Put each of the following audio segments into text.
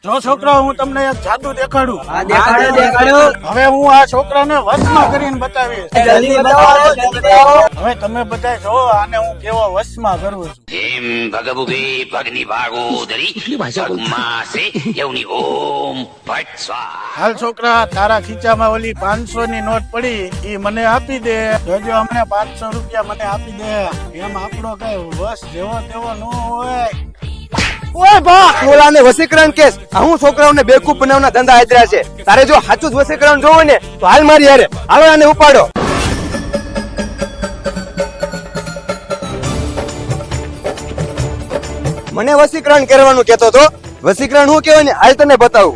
જો છોકરા, હું તમને એક જાદુ દેખાડું. દેખાડો. હવે હું આ છોકરાને વશમાં કરીને બતાવીશ. જલ્દી બતાવો, જલ્દી બતાવો. હવે તમે બધા જો આને હું કેવો વશમાં કરું છું. એમ ભગભુગી ભગની ભાગોદરી ભગમાસે યવની ઓમ ભટ સ્વાહા. હાલ છોકરા, તારા ખીચામાં ઓલી 500 ની નોટ પડી, ઈ મને આપી દે. જોજો અમને 500 રૂપિયા મને આપી દે. એમ આપણો કઈ વશ જેવો તેવો ન હોય. ઓય બા, ઓલાને વસીકરણ કેસ. હું છોકરાઓને બેવકૂફ બનાવવાના ધંધા આદર્યા છે. તારે જો સાચું જ વસીકરણ જોવું ને તો હાલ મારી હારે. હાલો આને ઉપાડો. મને વસીકરણ કરવાનું કેતો તો. વસીકરણ શું કહેવાય ને હાલ તને બતાવું.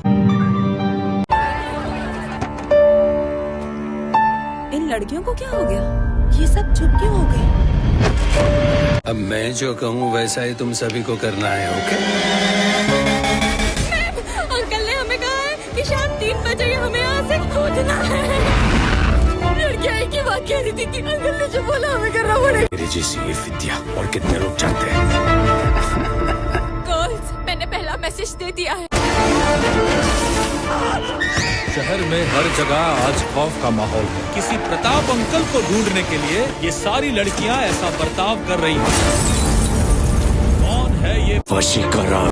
इन लड़कियों को क्या हो गया? ये सब चुप क्यों हो गए? अब मैं जो कहूँ वैसा ही तुम सभी को करना है, ओके? अंकल ने हमें कहा है कि शाम 3 बजे हमें यहाँ से कूदना है। लड़कियाँ एक ही बात कह रही थी कि अंकल ने जो बोला हमें करना पड़ेगा। मेरी जैसी ये विद्या और कितने लोग चाहते हैं। गर्ल्स, मैंने पहला मैसेज दे दिया है। शहर में हर जगह आज खौफ का माहौल है। किसी प्रताप अंकल को ढूंढने के लिए ये सारी लड़कियां ऐसा बर्ताव कर रही हैं। कौन है ये वशीकरण।